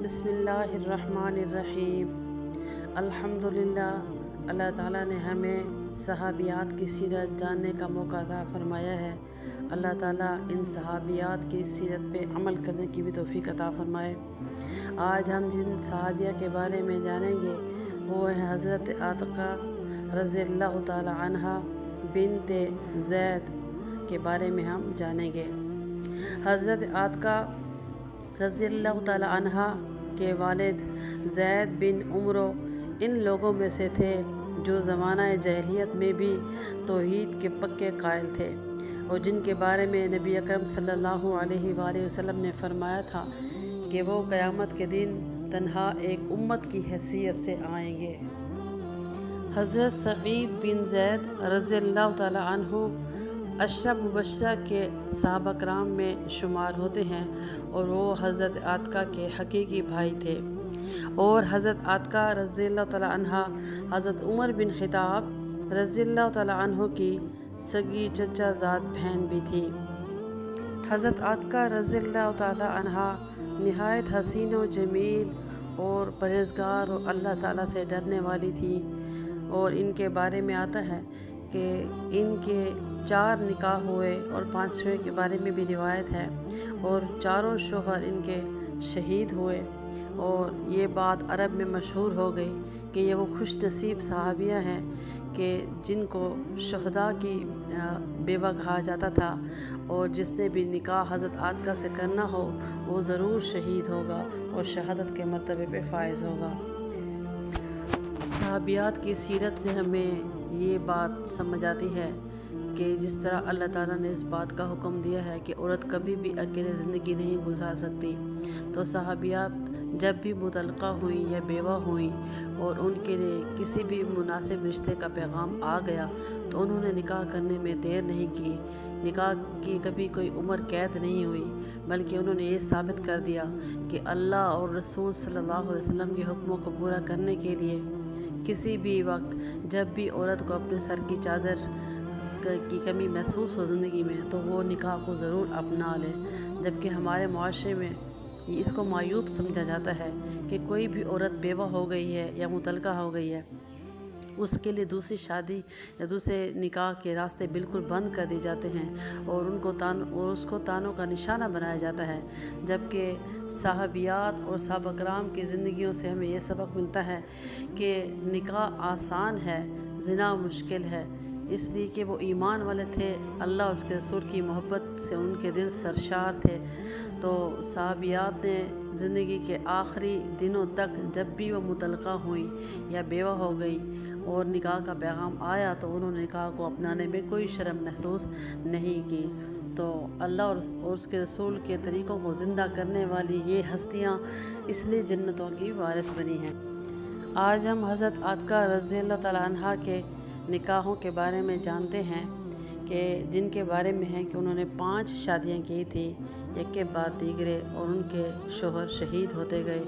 بسم اللہ الرحمن الرحیم۔ الحمدللہ، اللہ تعالیٰ نے ہمیں صحابیات کی سیرت جاننے کا موقع عطا فرمایا ہے۔ اللہ تعالیٰ ان صحابیات کی سیرت پہ عمل کرنے کی بھی توفیق عطا فرمائے۔ آج ہم جن صحابیہ کے بارے میں جانیں گے وہ ہیں حضرت عاتقہ رضی اللہ تعالیٰ عنہ بنت زید کے بارے میں ہم جانیں گے۔ حضرت عاتقہ رضی اللہ تعالیٰ عنہ کے والد زید بن عمرو ان لوگوں میں سے تھے جو زمانہ جاہلیت میں بھی توحید کے پکے قائل تھے، اور جن کے بارے میں نبی اکرم صلی اللہ علیہ وآلہ وسلم نے فرمایا تھا کہ وہ قیامت کے دن تنہا ایک امت کی حیثیت سے آئیں گے۔ حضرت سعید بن زید رضی اللہ تعالیٰ عنہ عشرہ مبشرہ کے صحابہ کرام میں شمار ہوتے ہیں، اور وہ حضرت عاتقہ کے حقیقی بھائی تھے، اور حضرت عاتقہ رضی اللہ تعالیٰ عنہ حضرت عمر بن خطاب رضی اللہ تعالیٰ عنہ کی سگی چچا زاد بہن بھی تھی۔ حضرت عاتقہ رضی اللہ تعالیٰ عنہ نہایت حسین و جمیل اور پرہیزگار اور اللہ تعالیٰ سے ڈرنے والی تھی، اور ان کے بارے میں آتا ہے کہ ان کے 4 نکاح ہوئے اور 5ویں کے بارے میں بھی روایت ہے، اور چاروں شوہر ان کے شہید ہوئے، اور یہ بات عرب میں مشہور ہو گئی کہ یہ وہ خوش نصیب صحابیہ ہیں کہ جن کو شہداء کی بیوہ کہا جاتا تھا، اور جس نے بھی نکاح حضرت عاتقہ سے کرنا ہو وہ ضرور شہید ہوگا اور شہادت کے مرتبے پہ فائز ہوگا۔ صحابیات کی سیرت سے ہمیں یہ بات سمجھ آتی ہے کہ جس طرح اللہ تعالیٰ نے اس بات کا حکم دیا ہے کہ عورت کبھی بھی اکیلے زندگی نہیں گزار سکتی، تو صحابیات جب بھی مطلقہ ہوئیں یا بیوہ ہوئیں اور ان کے لیے کسی بھی مناسب رشتے کا پیغام آ گیا تو انہوں نے نکاح کرنے میں دیر نہیں کی۔ نکاح کی کبھی کوئی عمر قید نہیں ہوئی، بلکہ انہوں نے یہ ثابت کر دیا کہ اللہ اور رسول صلی اللہ علیہ وسلم کے حکموں کو پورا کرنے کے لیے کسی بھی وقت جب بھی عورت کو اپنے سر کی چادر کی کمی محسوس ہو زندگی میں تو وہ نکاح کو ضرور اپنا لے، جبکہ ہمارے معاشرے میں اس کو معیوب سمجھا جاتا ہے کہ کوئی بھی عورت بیوہ ہو گئی ہے یا مطلقہ ہو گئی ہے اس کے لیے دوسری شادی یا دوسرے نکاح کے راستے بالکل بند کر دیے جاتے ہیں، اور اس کو تانوں کا نشانہ بنایا جاتا ہے، جبکہ صحابیات اور صحابہ کرام کی زندگیوں سے ہمیں یہ سبق ملتا ہے کہ نکاح آسان ہے، زنا مشکل ہے، اس لیے کہ وہ ایمان والے تھے، اللہ اس کے رسول کی محبت سے ان کے دل سرشار تھے۔ تو صحابیات نے زندگی کے آخری دنوں تک جب بھی وہ مطلقہ ہوئیں یا بیوہ ہو گئی اور نکاح کا پیغام آیا تو انہوں نے نکاح کو اپنانے میں کوئی شرم محسوس نہیں کی۔ تو اللہ اور اس کے رسول کے طریقوں کو زندہ کرنے والی یہ ہستیاں اس لیے جنتوں کی وارث بنی ہیں۔ آج ہم حضرت عاتقہ رضی اللہ تعالیٰ عنہ کے نکاحوں کے بارے میں جانتے ہیں کہ جن کے بارے میں ہے کہ انہوں نے 5 شادیاں کی تھی، ایک کے بعد دیگرے، اور ان کے شوہر شہید ہوتے گئے۔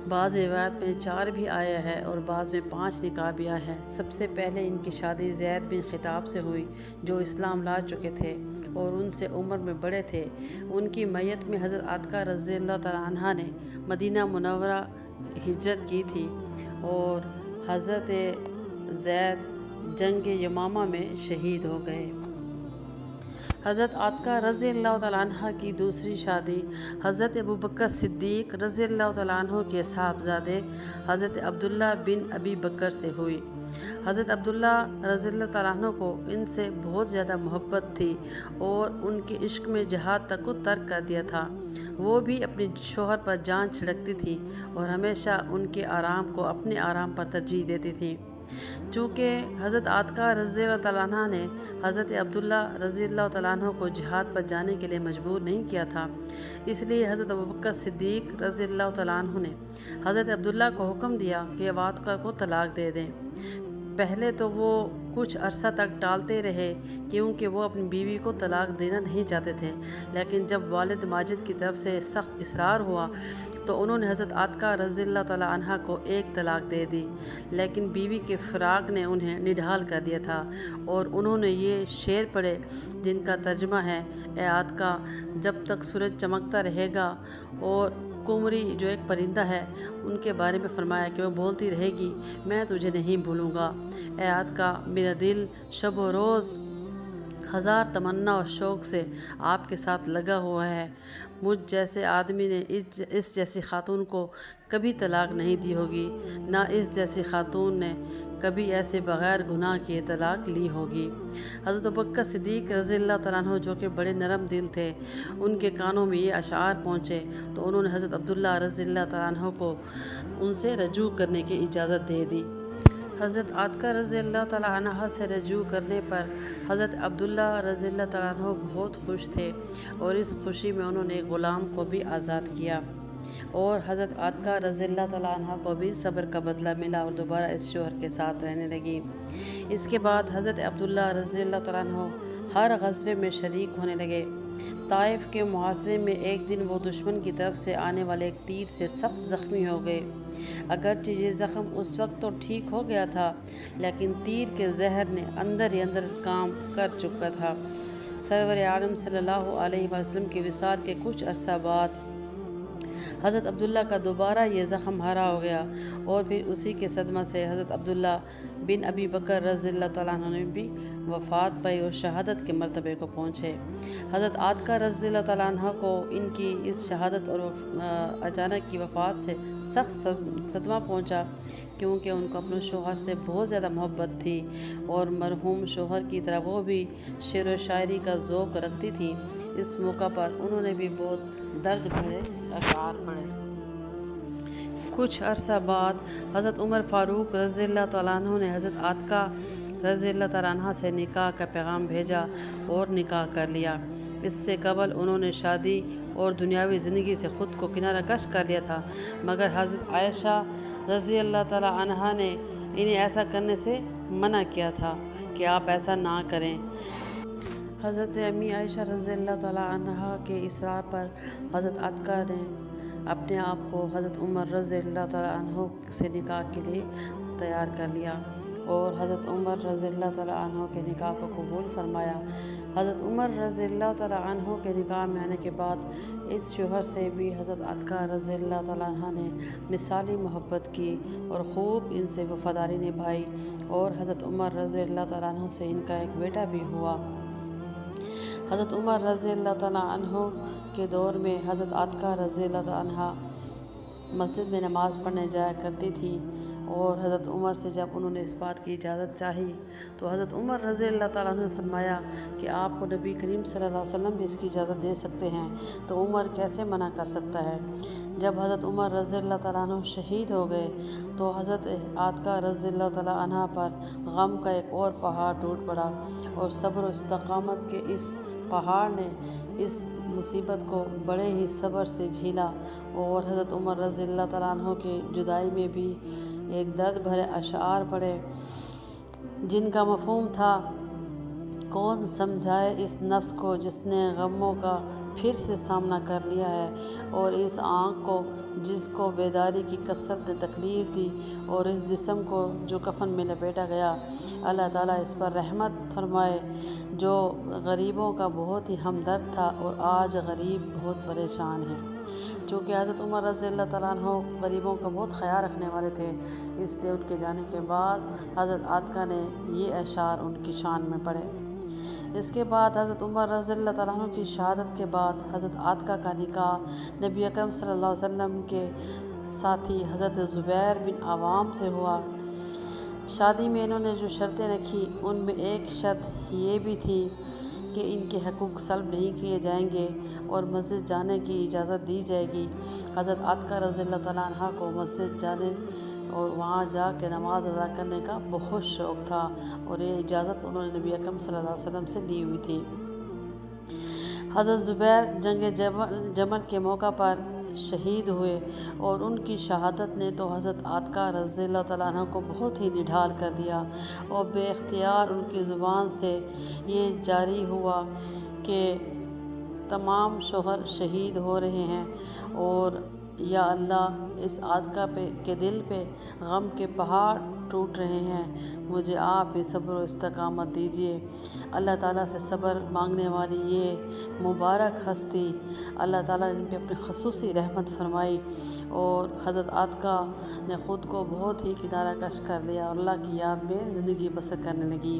بعض روایت میں 4 بھی آیا ہے اور بعض میں 5 نکاح بھی آیا ہے۔ سب سے پہلے ان کی شادی زید بن خطاب سے ہوئی جو اسلام لا چکے تھے اور ان سے عمر میں بڑے تھے۔ ان کی میت میں حضرت عاتقہ رضی اللہ تعالیٰ عنہ نے مدینہ منورہ ہجرت کی تھی، اور حضرت زید جنگ یمامہ میں شہید ہو گئے۔ حضرت عاتقہ رضی اللہ تعالیٰ عنہ کی دوسری شادی حضرت ابوبکر صدیق رضی اللہ تعالیٰ عنہ کے صاحبزادے حضرت عبداللہ بن ابی بکر سے ہوئی۔ حضرت عبداللہ رضی اللہ تعالیٰ عنہ کو ان سے بہت زیادہ محبت تھی اور ان کے عشق میں جہاد تک کو ترک کر دیا تھا۔ وہ بھی اپنے شوہر پر جان چھڑکتی تھی اور ہمیشہ ان کے آرام کو اپنے آرام پر ترجیح دیتی تھی۔ چونکہ حضرت عاتقہ رضی اللہ تعالیٰ عنہ نے حضرت عبداللہ رضی اللہ تعالیٰ عنہ کو جہاد پر جانے کے لیے مجبور نہیں کیا تھا، اس لیے حضرت ابوبکر صدیق رضی اللہ تعالیٰ عنہ نے حضرت عبداللہ کو حکم دیا کہ عاتقہ کو طلاق دے دیں۔ پہلے تو وہ کچھ عرصہ تک ٹالتے رہے کیونکہ وہ اپنی بیوی کو طلاق دینا نہیں چاہتے تھے، لیکن جب والد ماجد کی طرف سے سخت اصرار ہوا تو انہوں نے حضرت عاتقہ رضی اللہ تعالیٰ عنہ کو 1 طلاق دے دی، لیکن بیوی کے فراق نے انہیں نڈھال کر دیا تھا، اور انہوں نے یہ شعر پڑھے جن کا ترجمہ ہے: اے عاتقہ، جب تک سورج چمکتا رہے گا اور کومری جو ایک پرندہ ہے ان کے بارے میں فرمایا کہ وہ بولتی رہے گی میں تجھے نہیں بھولوں گا۔ اے آقا، میرا دل شب و روز ہزار تمنا اور شوق سے آپ کے ساتھ لگا ہوا ہے۔ مجھ جیسے آدمی نے اس جیسی خاتون کو کبھی طلاق نہیں دی ہوگی، نہ اس جیسی خاتون نے کبھی ایسے بغیر گناہ کیے طلاق لی ہوگی۔ حضرت ابوبکر صدیق رضی اللہ تعالیٰ عنہ جو کہ بڑے نرم دل تھے، ان کے کانوں میں یہ اشعار پہنچے تو انہوں نے حضرت عبداللہ رضی اللہ تعالیٰ عنہ کو ان سے رجوع کرنے کی اجازت دے دی۔ حضرت عاتکہ رضی اللہ تعالیٰ عنہ سے رجوع کرنے پر حضرت عبداللہ رضی اللہ تعالیٰ عنہ بہت خوش تھے، اور اس خوشی میں انہوں نے ایک غلام کو بھی آزاد کیا، اور حضرت عاتکہ رضی اللہ تعالیٰ عنہ کو بھی صبر کا بدلہ ملا اور دوبارہ اس شوہر کے ساتھ رہنے لگی۔ اس کے بعد حضرت عبداللہ رضی اللہ تعالیٰ عنہ ہر غزوے میں شریک ہونے لگے۔ طائف کے محاصرے میں ایک دن وہ دشمن کی طرف سے آنے والے ایک تیر سے سخت زخمی ہو گئے۔ اگرچہ یہ زخم اس وقت تو ٹھیک ہو گیا تھا، لیکن تیر کے زہر نے اندر ہی اندر کام کر چکا تھا۔ سرور عالم صلی اللہ علیہ وسلم کے وصال کے کچھ عرصہ بعد حضرت عبداللہ کا دوبارہ یہ زخم ہرا ہو گیا، اور پھر اسی کے صدمہ سے حضرت عبداللہ بن ابی بکر رضی اللہ تعالیٰ عنہ نے بھی وفات پائی اور شہادت کے مرتبے کو پہنچے۔ حضرت عاتکہ رضی اللہ تعالیٰ عنہ کو ان کی اس شہادت اور اچانک کی وفات سے سخت صدمہ پہنچا، کیونکہ ان کو اپنے شوہر سے بہت زیادہ محبت تھی، اور مرحوم شوہر کی طرح وہ بھی شعر و شاعری کا ذوق رکھتی تھی۔ اس موقع پر انہوں نے بھی بہت درد بھرے اشعار پڑھے۔ کچھ عرصہ بعد حضرت عمر فاروق رضی اللہ تعالیٰ عنہ نے حضرت عاتکہ رضی اللہ تعالیٰ عنہ سے نکاح کا پیغام بھیجا اور نکاح کر لیا۔ اس سے قبل انہوں نے شادی اور دنیاوی زندگی سے خود کو کنارہ کش کر لیا تھا، مگر حضرت عائشہ رضی اللہ تعالیٰ عنہ نے انہیں ایسا کرنے سے منع کیا تھا کہ آپ ایسا نہ کریں۔ حضرت امی عائشہ رضی اللہ تعالیٰ عنہ کے اصرار پر حضرت عاتکہ نے اپنے آپ کو حضرت عمر رضی اللہ تعالیٰ عنہ سے نکاح کے لیے تیار کر لیا، اور حضرت عمر رضی اللہ تعالیٰ عنہ کے نکاح کو قبول فرمایا۔ حضرت عمر رضی اللہ تعالیٰ عنہ کے نکاح میں آنے کے بعد اس شوہر سے بھی حضرت عاتکہ رضی اللہ تعالیٰ عنہ نے مثالی محبت کی اور خوب ان سے وفاداری نبھائی، اور حضرت عمر رضی اللہ تعالیٰ عنہ سے ان کا ایک بیٹا بھی ہوا۔ حضرت عمر رضی اللہ تعالیٰ عنہ کے دور میں حضرت عاتکہ رضی اللہ تعالیٰ عنہ مسجد میں نماز پڑھنے جایا کرتی تھی، اور حضرت عمر سے جب انہوں نے اس بات کی اجازت چاہی تو حضرت عمر رضی اللہ تعالیٰ عنہ نے فرمایا کہ آپ کو نبی کریم صلی اللہ علیہ وسلم بھی اس کی اجازت دے سکتے ہیں، تو عمر کیسے منع کر سکتا ہے؟ جب حضرت عمر رضی اللہ تعالیٰ عنہ شہید ہو گئے تو حضرت عاتکہ رضی اللہ تعالیٰ عنہ پر غم کا ایک اور پہاڑ ٹوٹ پڑا، اور صبر و استقامت کے اس پہاڑ نے اس مصیبت کو بڑے ہی صبر سے جھیلا، اور حضرت عمر رضی اللہ تعالیٰ عنہ کی جدائی میں بھی ایک درد بھرے اشعار پڑھے، جن کا مفہوم تھا: کون سمجھائے اس نفس کو جس نے غموں کا پھر سے سامنا کر لیا ہے، اور اس آنکھ کو جس کو بیداری کی کثرت نے تکلیف دی، اور اس جسم کو جو کفن میں لپیٹا گیا۔ اللہ تعالیٰ اس پر رحمت فرمائے، جو غریبوں کا بہت ہی ہمدرد تھا اور آج غریب بہت پریشان ہے۔ چونکہ حضرت عمر رضی اللہ تعالیٰ عنہ غریبوں کا بہت خیال رکھنے والے تھے، اس لیے ان کے جانے کے بعد حضرت عاتکہ نے یہ اشعار ان کی شان میں پڑھے۔ اس کے بعد حضرت عمر رضی اللہ تعالیٰ عنہ کی شہادت کے بعد حضرت عاتکہ کا نکاح نبی اکرم صلی اللہ علیہ وسلم کے ساتھی حضرت زبیر بن عوام سے ہوا۔ شادی میں انہوں نے جو شرطیں رکھی ان میں ایک شرط یہ بھی تھی کہ ان کے حقوق سلب نہیں کیے جائیں گے اور مسجد جانے کی اجازت دی جائے گی۔ حضرت عاتکہ رضی اللہ تعالیٰ عنہ کو مسجد جانے اور وہاں جا کے نماز ادا کرنے کا بہت شوق تھا، اور یہ اجازت انہوں نے نبی اکرم صلی اللہ علیہ وسلم سے لی ہوئی تھی۔ حضرت زبیر جنگ جمل کے موقع پر شہید ہوئے، اور ان کی شہادت نے تو حضرت عاتکہ رضی اللہ تعالیٰ عنہ کو بہت ہی نڈھال کر دیا، اور بے اختیار ان کی زبان سے یہ جاری ہوا کہ تمام شوہر شہید ہو رہے ہیں، اور یا اللہ اس عاتقہ کے دل پہ غم کے پہاڑ ٹوٹ رہے ہیں، مجھے آپ بھی صبر و استقامت دیجیے۔ اللہ تعالیٰ سے صبر مانگنے والی یہ مبارک ہستی اللہ تعالیٰ نے ان پہ اپنی خصوصی رحمت فرمائی، اور حضرت عاتقہ نے خود کو بہت ہی کنارہ کش کر لیا اور اللہ کی یاد میں زندگی بسر کرنے لگی۔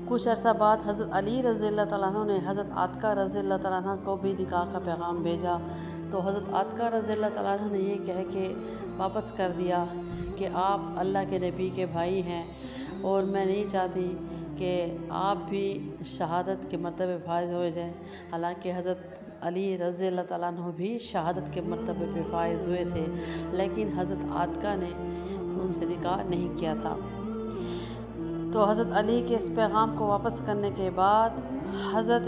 کچھ عرصہ بعد حضرت علی رضی اللہ تعالیٰ عنہ نے حضرت عاتقہ رضی اللہ تعالیٰ عنہ کو بھی نکاح کا پیغام بھیجا، تو حضرت عاتقہ رضی اللہ تعالیٰ عنہ نے یہ کہہ کے واپس کر دیا کہ آپ اللہ کے نبی کے بھائی ہیں اور میں نہیں چاہتی کہ آپ بھی شہادت کے مرتبے فائز ہو جائیں، حالانکہ حضرت علی رضی اللہ تعالیٰ عنہ بھی شہادت کے مرتبے پہ فائز ہوئے تھے، لیکن حضرت عاتقہ نے ان سے نکاح نہیں کیا تھا۔ تو حضرت علی کے اس پیغام کو واپس کرنے کے بعد حضرت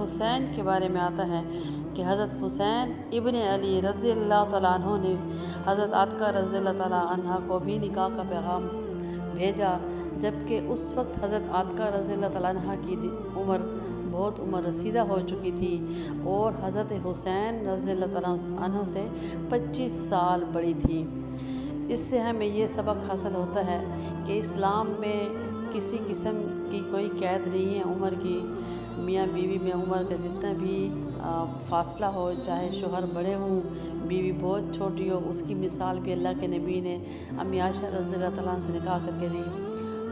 حسین کے بارے میں آتا ہے کہ حضرت حسین ابن علی رضی اللہ تعالیٰ عنہ نے حضرت عاتقہ رضی اللہ تعالیٰ عنہ کو بھی نکاح کا پیغام بھیجا، جبکہ اس وقت حضرت عاتقہ رضی اللہ تعالیٰ عنہ کی بہت عمر رسیدہ ہو چکی تھی اور حضرت حسین رضی اللہ تعالیٰ عنہ سے 25 سال بڑی تھی۔ اس سے ہمیں یہ سبق حاصل ہوتا ہے کہ اسلام میں کسی قسم کی کوئی قید نہیں ہے عمر کی، میاں بیوی میں عمر کا جتنا بھی فاصلہ ہو، چاہے شوہر بڑے ہوں بیوی بہت چھوٹی ہو، اس کی مثال بھی اللہ کے نبی نے امی عائشہ رضی اللہ تعالیٰ عنہ سے نکاح کر کے دی،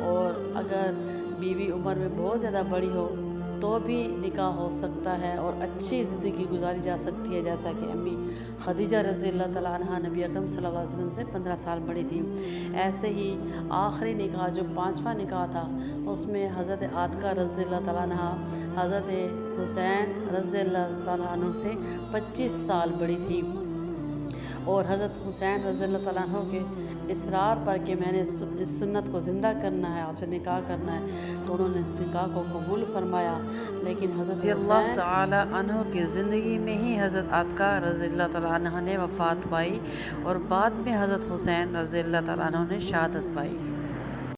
اور اگر بیوی عمر میں بہت زیادہ بڑی ہو تو بھی نکاح ہو سکتا ہے اور اچھی زندگی گزاری جا سکتی ہے، جیسا کہ امی خدیجہ رضی اللہ تعالیٰ عنہ نبی اکرم صلی اللہ علیہ وسلم سے 15 سال بڑی تھی۔ ایسے ہی آخری نکاح جو 5واں نکاح تھا، اس میں حضرت عاتقہ رضی اللہ تعالیٰ عنہ حضرت حسین رضی اللہ تعالیٰ عنہ سے 25 سال بڑی تھی، اور حضرت حسین رضی اللہ تعالیٰ عنہ کے اصرار پر کہ میں نے اس سنت کو زندہ کرنا ہے، آپ سے نکاح کرنا ہے، تو انہوں نے اس نکاح کو قبول فرمایا۔ لیکن حضرت حسین اللہ تعالیٰ عنہ کی زندگی میں ہی حضرت عاتقہ رضی اللہ تعالیٰ عنہ نے وفات پائی، اور بعد میں حضرت حسین رضی اللہ تعالیٰ عنہ نے شہادت پائی۔